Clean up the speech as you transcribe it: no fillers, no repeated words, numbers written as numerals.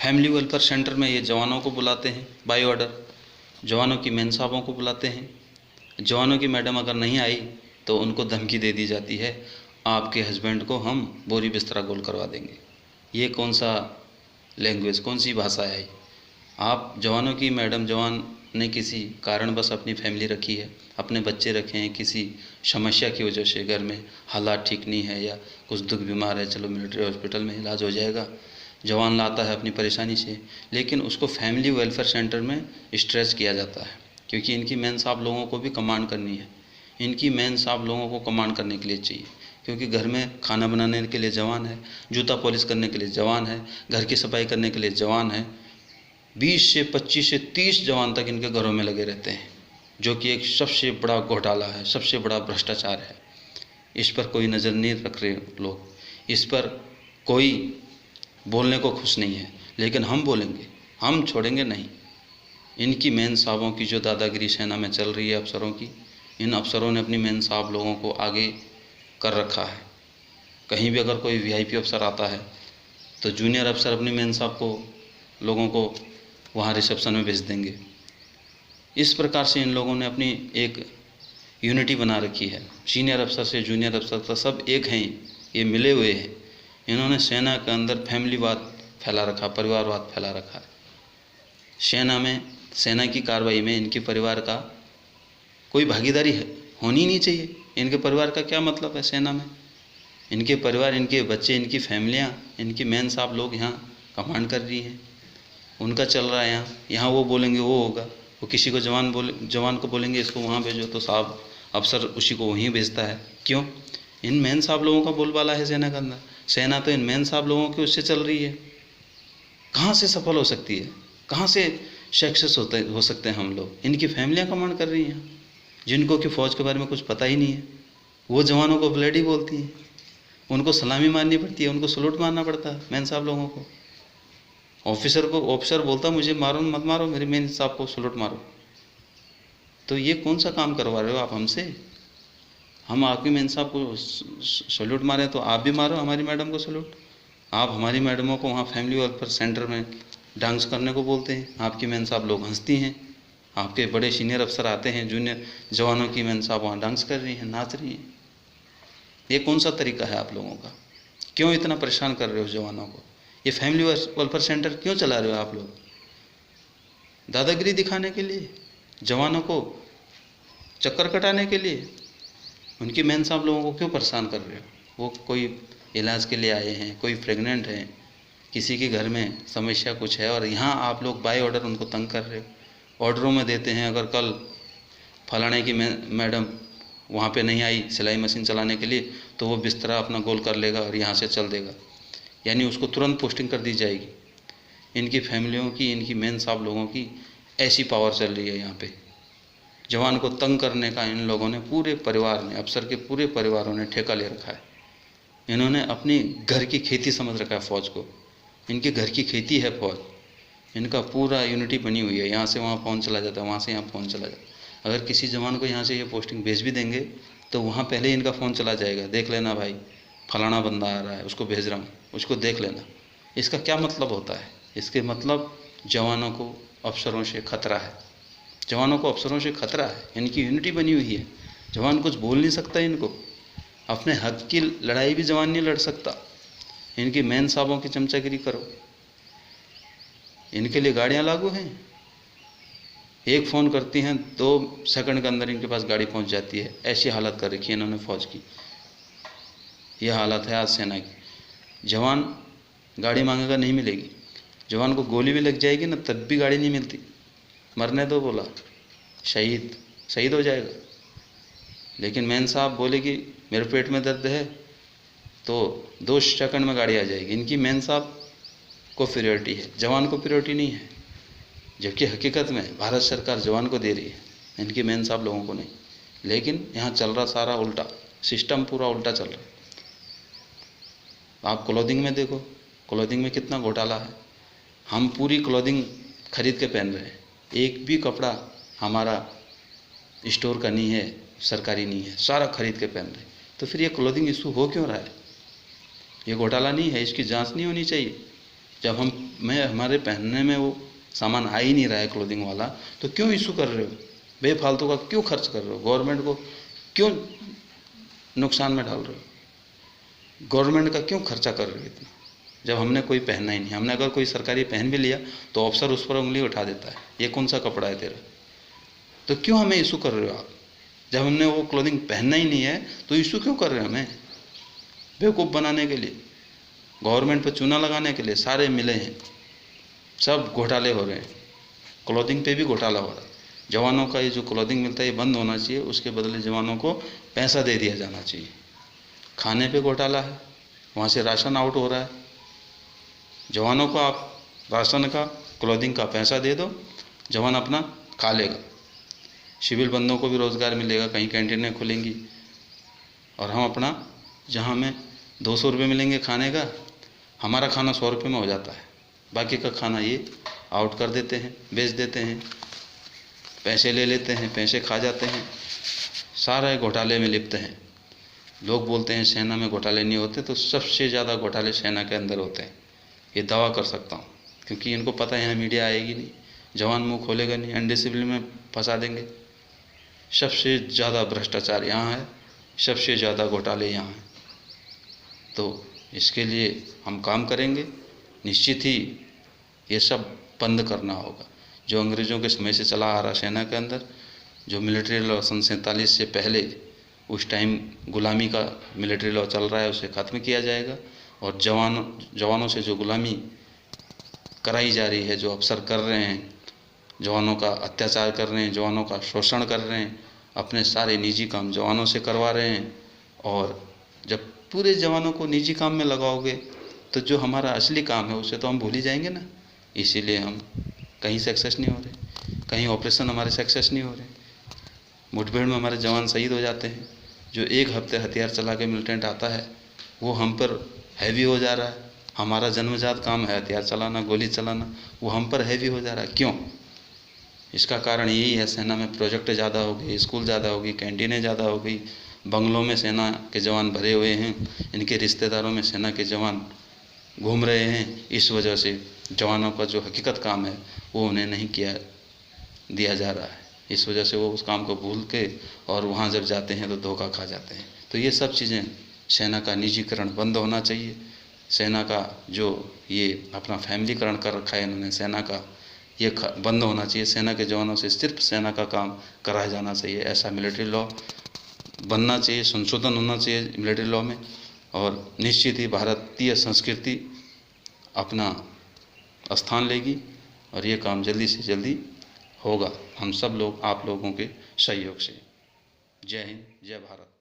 Family welfare centre में ये जवानों को बुलाते हैं बाय ऑर्डर, जवानों की मेन साहबों को बुलाते हैं। जवानों की मैडम अगर नहीं आई तो उनको धमकी दे दी जाती है, आपके हस्बैंड को हम बोरी बिस्तरा गोल करवा देंगे। ये कौन सा लैंग्वेज, कौन सी भाषा है? आप जवानों की मैडम, जवान ने किसी कारणवश अपनी फैमिली रखी है, अपने बच्चे रखे हैं, किसी समस्या की वजह से घर में हालात ठीक नहीं है या कुछ दुख बीमार है, चलो मिलिट्री हॉस्पिटल में इलाज हो जाएगा, जवान लाता है अपनी परेशानी से, लेकिन उसको फैमिली वेलफेयर सेंटर में स्ट्रेच किया जाता है, क्योंकि इनकी मेन साहब लोगों को भी कमांड करनी है। इनकी मेन साहब लोगों को कमांड करने के लिए चाहिए, क्योंकि घर में खाना बनाने के लिए जवान है, जूता पॉलिश करने के लिए जवान है, घर की सफाई करने के लिए जवान है। 20 से 25 से 30 जवान तक इनके घरों में लगे रहते हैं, जो कि एक सबसे बड़ा घोटाला है, सबसे बड़ा भ्रष्टाचार है। इस पर कोई नज़र नहीं रख रहे लोग, इस पर कोई बोलने को खुश नहीं है, लेकिन हम बोलेंगे, हम छोड़ेंगे नहीं। इनकी मेन साहबों की जो दादागिरी सेना में चल रही है अफसरों की, इन अफसरों ने अपनी मेन साहब लोगों को आगे कर रखा है। कहीं भी अगर कोई वीआईपी अफसर आता है तो जूनियर अफसर अपनी मेन साहब को, लोगों को वहाँ रिसेप्शन में भेज देंगे। इस प्रकार से इन लोगों ने अपनी एक यूनिटी बना रखी है। सीनियर अफसर से जूनियर अफसर तक सब एक हैं, ये मिले हुए हैं। इन्होंने सेना के अंदर फैमिलीवाद फैला रखा, परिवारवाद फैला रखा है। सेना में, सेना की कार्रवाई में इनके परिवार का कोई भागीदारी होनी नहीं चाहिए। इनके परिवार का क्या मतलब है सेना में? इनके परिवार, इनके बच्चे, इनकी फैमिलियाँ, इनकी मेन साहब लोग यहाँ कमांड कर रही हैं, उनका चल रहा है यहाँ वो बोलेंगे वो होगा। वो किसी को जवान को बोलेंगे इसको वहाँ भेजो, तो साहब अफसर उसी को वहीं भेजता है। क्यों? इन मेन साहब लोगों का बोलबाला है सेना के अंदर। सेना तो इन मेन साहब लोगों की उससे चल रही है। कहाँ से सफल हो सकती है? कहाँ से सक्सेस हो सकते हैं हम लोग? इनकी फैमिलियाँ कमांड कर रही हैं, जिनको कि फ़ौज के बारे में कुछ पता ही नहीं है। वो जवानों को ब्लडी बोलती हैं, उनको सलामी मारनी पड़ती है, उनको सलूट मारना पड़ता है मेन साहब लोगों को। ऑफिसर बोलता मुझे मारो मत मारो, मेरे मेन साहब को सलूट मारो। तो ये कौन सा काम करवा रहे हो आप हमसे? हम आपके मेन साहब को सलूट मारें तो आप भी मारो हमारी मैडम को सलूट। आप हमारी मैडमों को वहाँ फैमिली वेलफेयर सेंटर में डांस करने को बोलते हैं, आपकी मेन साहब लोग हंसती हैं। आपके बड़े सीनियर अफसर आते हैं, जूनियर जवानों की मेन साहब वहाँ डांस कर रही हैं, नाच रही हैं। ये कौन सा तरीका है आप लोगों का? क्यों इतना परेशान कर रहे हो जवानों को? ये फैमिली वेलफेयर सेंटर क्यों चला रहे हो आप लोग? दादागिरी दिखाने के लिए? जवानों को चक्कर कटाने के लिए? उनकी मेन साहब लोगों को क्यों परेशान कर रहे हो? वो कोई इलाज के लिए आए हैं, कोई प्रेग्नेंट हैं, किसी के घर में समस्या कुछ है, और यहाँ आप लोग बाय ऑर्डर उनको तंग कर रहे हो। ऑर्डरों में देते हैं, अगर कल फलाने की मैडम वहाँ पे नहीं आई सिलाई मशीन चलाने के लिए, तो वो बिस्तरा अपना गोल कर लेगा और यहाँ से चल देगा, यानी उसको तुरंत पोस्टिंग कर दी जाएगी। इनकी फैमिलियों की, इनकी मेन साहब लोगों की ऐसी पावर चल रही है यहाँ पे। जवान को तंग करने का इन लोगों ने, पूरे परिवार ने, अफसर के पूरे परिवारों ने ठेका ले रखा है। इन्होंने अपनी घर की खेती समझ रखा है फ़ौज को। इनके घर की खेती है फ़ौज। इनका पूरा यूनिटी बनी हुई है, यहाँ से वहाँ फ़ोन चला जाता है, वहाँ से यहाँ फ़ोन चला जाता है। अगर किसी जवान को यहाँ से ये पोस्टिंग भेज भी देंगे तो वहाँ पहले इनका फ़ोन चला जाएगा, देख लेना भाई फलाना बंदा आ रहा है, उसको भेज रहा हूँ, उसको देख लेना। इसका क्या मतलब होता है? इसके मतलब जवानों को अफसरों से खतरा है, जवानों को अफसरों से खतरा है। इनकी यूनिटी बनी हुई है, जवान कुछ बोल नहीं सकता इनको। अपने हक की लड़ाई भी जवान नहीं लड़ सकता। इनकी मेन साहबों की चमचागिरी करो। इनके लिए गाड़ियाँ लागू हैं, एक फ़ोन करती हैं 2 सेकंड के अंदर इनके पास गाड़ी पहुंच जाती है। ऐसी हालत कर रखी है इन्होंने फ़ौज की। यह हालत है आज सेना की। जवान गाड़ी मांगेगा नहीं मिलेगी, जवान को गोली भी लग जाएगी ना तब भी गाड़ी नहीं मिलती। मरने दो बोला, शहीद हो जाएगा। लेकिन मेन साहब बोलेगी मेरे पेट में दर्द है तो 2 सेकंड में गाड़ी आ जाएगी। इनकी मेन साहब को प्रायोरिटी है, जवान को प्रायोरिटी नहीं है, जबकि हकीकत में भारत सरकार जवान को दे रही है, इनकी मेन साहब लोगों को नहीं। लेकिन यहाँ चल रहा सारा उल्टा, सिस्टम पूरा उल्टा चल रहा है। आप क्लोथिंग में देखो, क्लोथिंग में कितना घोटाला है। हम पूरी क्लोथिंग खरीद के पहन रहे हैं, एक भी कपड़ा हमारा स्टोर का नहीं है, सरकारी नहीं है, सारा खरीद के पहन रहे हैं। तो फिर ये क्लोथिंग इशू हो क्यों रहा है? ये घोटाला नहीं है? इसकी जांच नहीं होनी चाहिए? जब हमारे पहनने में वो सामान आ ही नहीं रहा है क्लोथिंग वाला, तो क्यों इशू कर रहे हो? बेफालतू का क्यों खर्च कर रहे हो? गवर्नमेंट को क्यों नुकसान में डाल रहे हो? गवर्नमेंट का क्यों खर्चा कर रहे हो इतना, जब हमने कोई पहनना ही नहीं? हमने अगर कोई सरकारी पहन भी लिया तो अफसर उस पर उंगली उठा देता है, ये कौन सा कपड़ा है तेरा? तो क्यों हमें इशू कर रहे हो आप? जब हमने वो क्लोथिंग पहनना ही नहीं है तो इशू क्यों कर रहे हो हमें? बेवकूफ़ बनाने के लिए, गवर्नमेंट पर चूना लगाने के लिए सारे मिले हैं, सब घोटाले हो रहे हैं। क्लोथिंग पे भी घोटाला हो रहा है। जवानों का ये जो क्लोथिंग मिलता है ये बंद होना चाहिए, उसके बदले जवानों को पैसा दे दिया जाना चाहिए। खाने पे घोटाला है, वहाँ से राशन आउट हो रहा है। जवानों को आप राशन का, क्लोथिंग का पैसा दे दो, जवान अपना खा लेगा। सिविल बंदों को भी रोज़गार मिलेगा, कहीं कैंटीनें खुलेंगी और हम अपना, जहाँ हमें 200 रुपये मिलेंगे खाने का, हमारा खाना 100 रुपये में हो जाता है। बाकी का खाना ये आउट कर देते हैं, बेच देते हैं, पैसे ले लेते हैं, पैसे खा जाते हैं, सारे घोटाले में लिप्त हैं। लोग बोलते हैं सेना में घोटाले नहीं होते, तो सबसे ज़्यादा घोटाले सेना के अंदर होते हैं, ये दावा कर सकता हूँ, क्योंकि इनको पता है यहाँ मीडिया आएगी नहीं, जवान मुंह खोलेगा नहीं, अनडिसिप्लिन में फंसा देंगे। सबसे ज़्यादा भ्रष्टाचार यहाँ है, सबसे ज़्यादा घोटाले यहाँ हैं। तो इसके लिए हम काम करेंगे, निश्चित ही ये सब बंद करना होगा। जो अंग्रेज़ों के समय से चला आ रहा सेना के अंदर, जो मिलिट्री लॉ सन 47 से पहले उस टाइम गुलामी का मिलिट्री लॉ चल रहा है, उसे ख़त्म किया जाएगा। और जवानों से जो गुलामी कराई जा रही है, जो अफसर कर रहे हैं, जवानों का अत्याचार कर रहे हैं, जवानों का शोषण कर रहे हैं, अपने सारे निजी काम जवानों से करवा रहे हैं। और जब पूरे जवानों को निजी काम में लगाओगे तो जो हमारा असली काम है उसे तो हम भूल ही जाएंगे ना। इसीलिए हम कहीं सक्सेस नहीं हो रहे, कहीं ऑपरेशन हमारे सक्सेस नहीं हो रहे, मुठभेड़ में हमारे जवान शहीद हो जाते हैं। जो एक हफ्ते हथियार चला के मिलिटेंट आता है वो हम पर हैवी हो जा रहा है। हमारा जन्मजात काम है हथियार चलाना, गोली चलाना, वो हम पर हैवी हो जा रहा है। क्यों? इसका कारण यही है, सेना में प्रोजेक्ट ज़्यादा हो गए, स्कूल ज़्यादा हो गई, कैंटीनें ज़्यादा हो गई, बंगलों में सेना के जवान भरे हुए हैं, इनके रिश्तेदारों में सेना के जवान घूम रहे हैं। इस वजह से जवानों का जो हकीकत काम है वो उन्हें नहीं दिया जा रहा है। इस वजह से वो उस काम को भूल के और वहाँ जब जाते हैं तो धोखा खा जाते हैं। तो ये सब चीज़ें, सेना का निजीकरण बंद होना चाहिए। सेना का जो ये अपना फैमिलीकरण कर रखा है इन्होंने सेना का, ये बंद होना चाहिए। सेना के जवानों से सिर्फ सेना का काम कराया जाना चाहिए। ऐसा मिलिट्री लॉ बनना चाहिए, संशोधन होना चाहिए मिलिट्री लॉ में। और निश्चित ही भारतीय संस्कृति अपना स्थान लेगी और ये काम जल्दी से जल्दी होगा, हम सब लोग, आप लोगों के सहयोग से। जय हिंद, जय भारत।